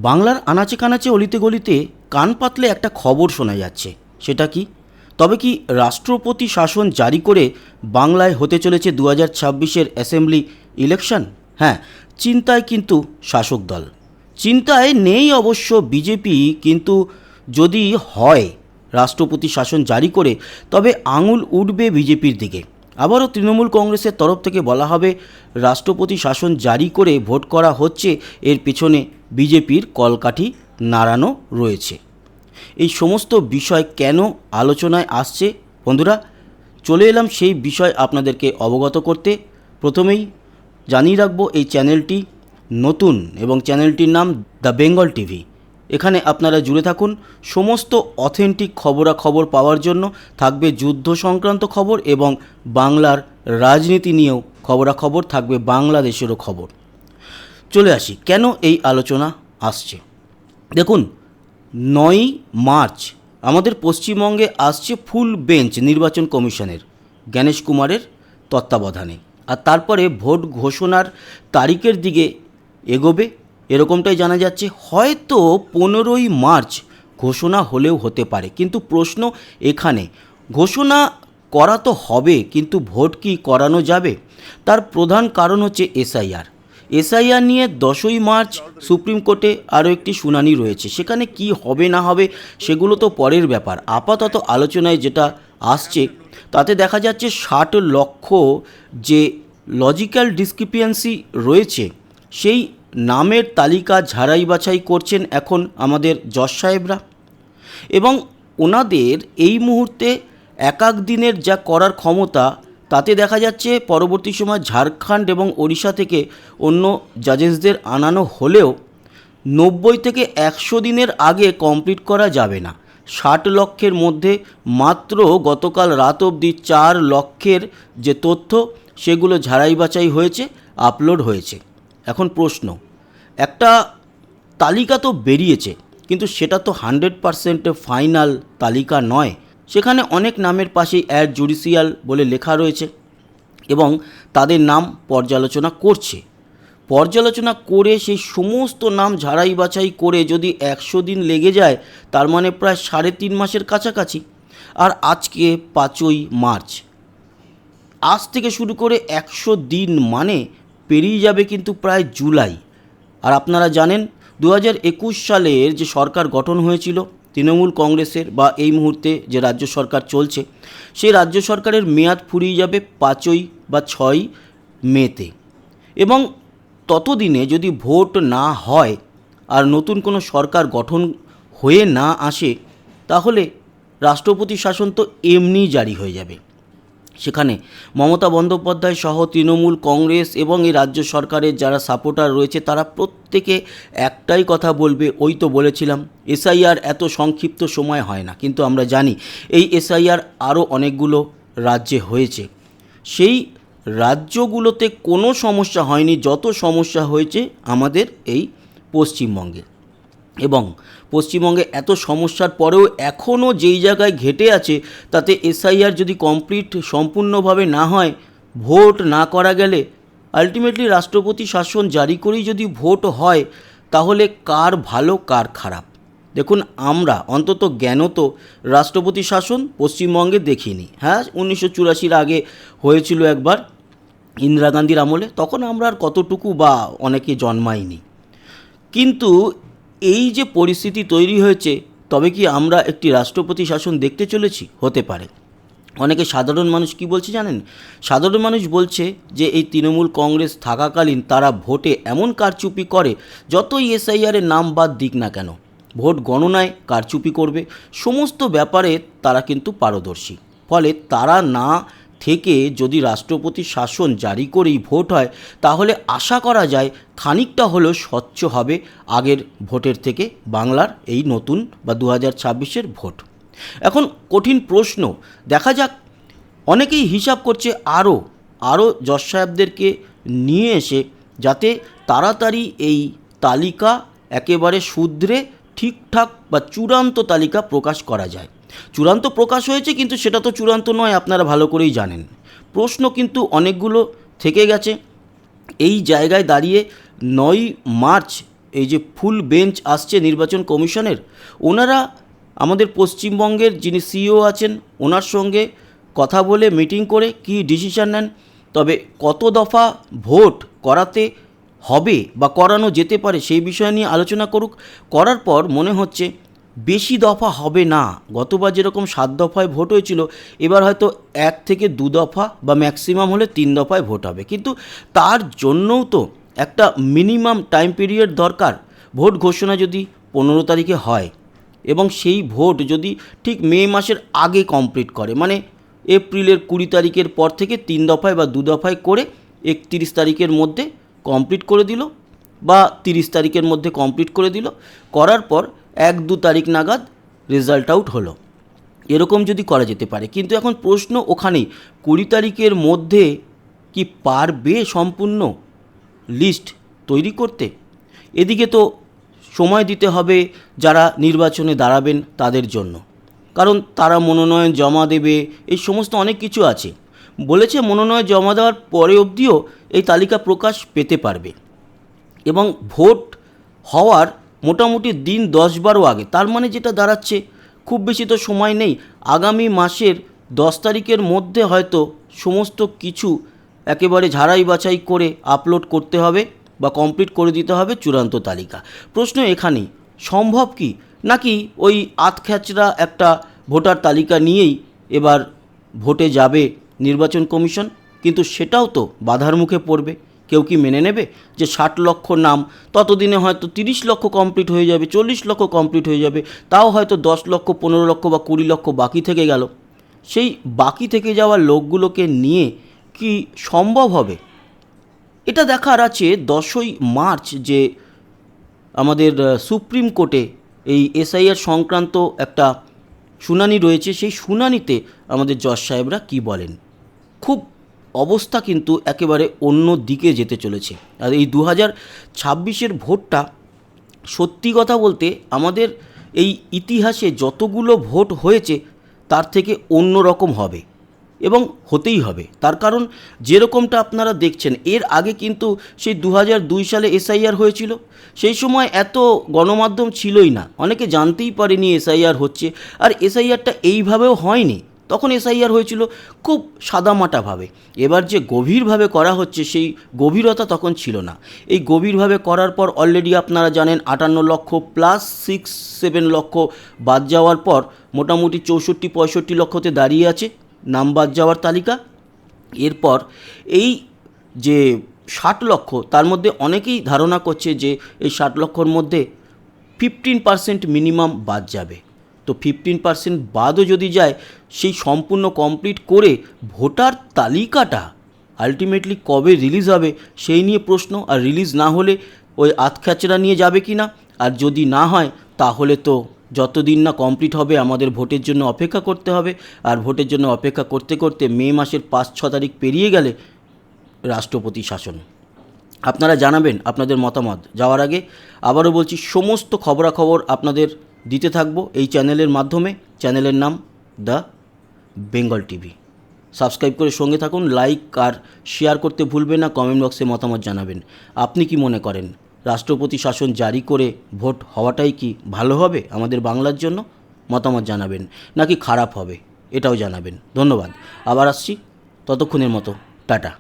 বাংলার আনাচে কানাচে অলিতে গলিতে কান পাতলে একটা খবর শোনা যাচ্ছে। সেটা কি? তবে কি রাষ্ট্রপতি শাসন জারি করে বাংলায় হতে চলেছে 2026-এর অ্যাসেম্বলি ইলেকশন? হ্যাঁ, চিন্তায় কিন্তু শাসক দল। চিন্তায় নেই অবশ্য বিজেপি, কিন্তু যদি হয় রাষ্ট্রপতি শাসন জারি করে, তবে আঙুল উঠবে বিজেপির দিকে। আবারও তৃণমূল কংগ্রেসের তরফ থেকে বলা হবে রাষ্ট্রপতি শাসন জারি করে ভোট করা হচ্ছে, এর পেছনে বিজেপির কলকাঠি নাড়ানো রয়েছে। এই সমস্ত বিষয় কেন আলোচনায় আসছে বন্ধুরা, চলে এলাম সেই বিষয় আপনাদেরকে অবগত করতে। প্রথমেই জানিয়ে রাখবো এই চ্যানেলটি নতুন এবং চ্যানেলটির নাম দ্য বেঙ্গল টিভি। এখানে আপনারা জুড়ে থাকুন। সমস্ত অথেন্টিক খবরাখবর পাওয়ার জন্য থাকবে যুদ্ধ সংক্রান্ত খবর এবং বাংলার রাজনীতি নিয়েও খবরাখবর থাকবে, বাংলাদেশেরও খবর। চলে আসি কেন এই আলোচনা আসছে। দেখুন, 9ই মার্চ আমাদের পশ্চিমবঙ্গে আসছে ফুল বেঞ্চ নির্বাচন কমিশনের গণেশ কুমারের তত্ত্বাবধানে, আর তারপরে ভোট ঘোষণার তারিখের দিকে এগোবে এরকমটাই জানা যাচ্ছে। হয়তো 15ই মার্চ ঘোষণা হলেও হতে পারে, কিন্তু প্রশ্ন এখানে, ঘোষণা করা তো হবে, কিন্তু ভোট কি করানো যাবে? তার প্রধান কারণ হচ্ছে এসআইআর নিয়ে 10ই মার্চ সুপ্রিম কোর্টে আরও একটি শুনানি রয়েছে। সেখানে কি হবে না হবে সেগুলো তো পরের ব্যাপার। আপাতত আলোচনায় যেটা আসছে তাতে দেখা যাচ্ছে 60 লক্ষ যে লজিক্যাল ডিসক্রিপিয়েন্সি রয়েছে, সেই নামের তালিকা ঝাড়াই বাছাই করছেন এখন আমাদের জজ সাহেবরা, এবং ওনাদের এই মুহূর্তে এক দিনের যা করার ক্ষমতা, তাতে দেখা যাচ্ছে পরবর্তী সময় ঝাড়খণ্ড এবং ওড়িশা থেকে অন্য জাজেসদের আনানো হলেও 90 থেকে 100 দিনের আগে কমপ্লিট করা যাবে না। 60 লক্ষের মধ্যে মাত্র গতকাল রাত অবধি 4 লক্ষের যে তথ্য, সেগুলো ঝাড়াই বাছাই হয়েছে, আপলোড হয়েছে। এখন প্রশ্ন, একটা তালিকা তো বেরিয়েছে, কিন্তু সেটা তো 100% ফাইনাল তালিকা নয়। সেখানে অনেক নামের পাশেই অ্যাড জুডিশিয়াল বলে লেখা রয়েছে এবং তাদের নাম পর্যালোচনা করে সেই সমস্ত নাম ঝাড়াই বাছাই করে যদি 100 দিন লেগে যায়, তার মানে প্রায় 3.5 মাসের কাছাকাছি। আর আজকে 5ই মার্চ, আজ থেকে শুরু করে 100 দিন মানে পেরিয়ে যাবে কিন্তু প্রায় জুলাই। আর আপনারা জানেন 2021 সালের যে সরকার গঠন হয়েছিল তৃণমূল কংগ্রেসের, বা এই মুহূর্তে যে রাজ্য সরকার চলছে, সেই রাজ্য সরকারের মেয়াদ ফুরিয়ে যাবে 5ই বা 6ই মেতে। এবং ততদিনে যদি ভোট না হয় আর নতুন কোনো সরকার গঠন হয়ে না আসে, তাহলে রাষ্ট্রপতি শাসন তো এমনিই জারি হয়ে যাবে। সেখানে মমতা বন্দ্যোপাধ্যায় সহ তৃণমূল কংগ্রেস এবং এই রাজ্য সরকারের যারা সাপোর্টার রয়েছে, তারা প্রত্যেকে একটাই কথা বলবে, ওই তো বলেছিলাম এসআইআর এত সংক্ষিপ্ত সময় হয় না। কিন্তু আমরা জানি এই এসআইআর আরও অনেকগুলো রাজ্যে হয়েছে, সেই রাজ্যগুলোতে কোনো সমস্যা হয়নি যত সমস্যা হয়েছে আমাদের এই পশ্চিমবঙ্গে। এবং পশ্চিমবঙ্গে এত সমস্যার পরেও এখনও যেই জায়গায় ঘেটে আছে, তাতে এসআইআর যদি কমপ্লিট সম্পূর্ণভাবে না হয়, ভোট না করা গেলে, আলটিমেটলি রাষ্ট্রপতি শাসন জারি করেই যদি ভোট হয়, তাহলে কার ভালো কার খারাপ? দেখুন, আমরা অন্তত জ্ঞানত রাষ্ট্রপতি শাসন পশ্চিমবঙ্গে দেখিনি। হ্যাঁ, 1984 আগে হয়েছিল একবার ইন্দিরা গান্ধীর আমলে, তখন আমরা আর কতটুকু বা অনেকে জন্মাইনি। কিন্তু এই যে পরিস্থিতি তৈরি হয়েছে, তবে কি আমরা একটি রাষ্ট্রপতি শাসন দেখতে চলেছি? হতে পারে। অনেকে সাধারণ মানুষ কি বলছে জানেন? সাধারণ মানুষ বলছে যে এই তৃণমূল কংগ্রেস থাকাকালীন তারা ভোটে এমন কারচুপি করে, যতই এসআইআরের নাম বাদ দিক না কেন, ভোট গণনায় কারচুপি করবে, সমস্ত ব্যাপারে তারা কিন্তু পারদর্শী। ফলে তারা না থেকে যদি রাষ্ট্রপতি শাসন জারি করেই ভোট হয়, তাহলে আশা করা যায় খানিকটা হলেও স্বচ্ছ হবে আগের ভোটের থেকে বাংলার এই নতুন বা 2026-এর ভোট। এখন কঠিন প্রশ্ন, দেখা যাক। অনেকেই হিসাব করছে আরও জজ সাহেবদেরকে নিয়ে এসে, যাতে তাড়াতাড়ি এই তালিকা একেবারে শুধরে ঠিকঠাক বা চূড়ান্ত তালিকা প্রকাশ করা যায়। চূড়ান্ত প্রকাশ হয়েছে, কিন্তু সেটা তো চূড়ান্ত নয়, আপনারা ভালো করেই জানেন। প্রশ্ন কিন্তু অনেকগুলো থেকে গেছে। এই জায়গায় দাঁড়িয়ে 9ই মার্চ এই যে ফুল বেঞ্চ আসছে নির্বাচন কমিশনের, ওনারা আমাদের পশ্চিমবঙ্গের যিনি সিইও আছেন ওনার সঙ্গে কথা বলে মিটিং করে কি ডিসিশন নেন। তবে কত দফা ভোট করাতে হবে বা করানো যেতে পারে সেই বিষয় নিয়ে আলোচনা করুক। করার পর মনে হচ্ছে বেশি দফা হবে না। গতবার যেরকম 7 দফায় ভোট হয়েছিল, এবার হয়তো 1 থেকে 2 দফা বা ম্যাক্সিমাম হলে 3 দফায় ভোট হবে। কিন্তু তার জন্যও তো একটা মিনিমাম টাইম পিরিয়ড দরকার। ভোট ঘোষণা যদি 15 তারিখে হয় এবং সেই ভোট যদি ঠিক মে মাসের আগে কমপ্লিট করে, মানে এপ্রিলের 20 তারিখের পর থেকে 3 দফায় বা 2 দফায় করে 31 তারিখের মধ্যে কমপ্লিট করে দিল বা 30 তারিখের মধ্যে কমপ্লিট করে দিল, করার পর 1-2 তারিখ নাগাদ রেজাল্ট আউট হলো, এরকম যদি করা যেতে পারে। কিন্তু এখন প্রশ্ন ওখানেই, 20 তারিখের মধ্যে কি পারবে সম্পূর্ণ লিস্ট তৈরি করতে? এদিকে তো সময় দিতে হবে যারা নির্বাচনে দাঁড়াবেন তাদের জন্য, কারণ তারা মনোনয়ন জমা দেবে, এই সমস্ত অনেক কিছু আছে। বলেছে মনোনয়ন জমা দেওয়ার পরে অবধিও এই তালিকা প্রকাশ পেতে পারবে এবং ভোট হওয়ার মোটামুটি দিন 10-12 আগে। তার মানে যেটা দাঁড়াচ্ছে খুব বেশি তো সময় নেই। আগামী মাসের 10 তারিখের মধ্যে হয়তো সমস্ত কিছু একেবারে ঝাড়াই বাছাই করে আপলোড করতে হবে বা কমপ্লিট করে দিতে হবে চূড়ান্ত তালিকা। প্রশ্ন এখানেই, সম্ভব কি? নাকি ওই আতখ্যাচড়া একটা ভোটার তালিকা নিয়েই এবার ভোটে যাবে নির্বাচন কমিশন? কিন্তু সেটাও তো বাধার মুখে পড়বে। কেউ কি মেনে নেবে যে 60 লক্ষ নাম, ততদিনে হয়তো 30 লক্ষ কমপ্লিট হয়ে যাবে, 40 লক্ষ কমপ্লিট হয়ে যাবে, তাও হয়তো 10 লক্ষ, 15 লক্ষ বা 20 লক্ষ বাকি থেকে গেল। সেই বাকি থেকে যাওয়া লোকগুলোকে নিয়ে কি সম্ভব হবে? এটা দেখার আছে 10ই মার্চ যে আমাদের সুপ্রিম কোর্টে এই এসআইআর সংক্রান্ত একটা শুনানি রয়েছে। সেই শুনানিতে আমাদের জজ সাহেবরা কী বলেন। খুব অবস্থা কিন্তু একেবারে অন্য দিকে যেতে চলেছে। আর এই 2026-এর ভোটটা সত্যি কথা বলতে আমাদের এই ইতিহাসে যতগুলো ভোট হয়েছে তার থেকে অন্য রকম হবে এবং হতেই হবে। তার কারণ যেরকমটা আপনারা দেখছেন, এর আগে কিন্তু সেই 2002 সালে এসআইআর হয়েছিল। সেই সময় এত গণমাধ্যম ছিলই না, অনেকে জানতেই পারেনি এসআইআর হচ্ছে। আর এসআইআরটা এইভাবেও হয়নি, তখন এসআইআর হয়েছিল খুব সাদামাটাভাবে। এবার যে গভীরভাবে করা হচ্ছে সেই গভীরতা তখন ছিল না। এই গভীরভাবে করার পর অলরেডি আপনারা জানেন 58 লক্ষ প্লাস 6-7 লক্ষ বাদ যাওয়ার পর মোটামুটি 64-65 লক্ষতে দাঁড়িয়ে আছে নাম বাদ যাওয়ার তালিকা। এরপর এই যে 60 লক্ষ, তার মধ্যে অনেকেই ধারণা করছে যে এই 60 লক্ষর মধ্যে 15% মিনিমাম বাদ যাবে। তো 15% বাদও যদি যায়, সেই সম্পূর্ণ কমপ্লিট করে ভোটার তালিকাটা আলটিমেটলি কবে রিলিজ হবে সেই নিয়ে প্রশ্ন। আর রিলিজ না হলে ওই আতখ্যাচড়া নিয়ে যাবে কি না, আর যদি না হয় তাহলে তো যতদিন না কমপ্লিট হবে আমাদের ভোটের জন্য অপেক্ষা করতে হবে। আর ভোটের জন্য অপেক্ষা করতে করতে মে মাসের 5-6 তারিখ পেরিয়ে গেলে রাষ্ট্রপতি শাসন। আপনারা জানাবেন আপনাদের মতামত। যাওয়ার আগে আবারও বলছি, সমস্ত খবরাখবর আপনাদের দিতে থাকবো এই চ্যানেলের মাধ্যমে। চ্যানেলের নাম দ্য বেঙ্গল টিভি। সাবস্ক্রাইব করে সঙ্গে থাকুন, লাইক আর শেয়ার করতে ভুলবেন না, কমেন্ট বক্সে মতামত জানাবেন। আপনি কি মনে করেন রাষ্ট্রপতি শাসন জারি করে ভোট হওয়াটাই কি ভালো হবে আমাদের বাংলার জন্য? মতামত জানাবেন। নাকি খারাপ হবে এটাও জানাবেন। ধন্যবাদ। আবার আসছি, ততক্ষণের মতো টাটা।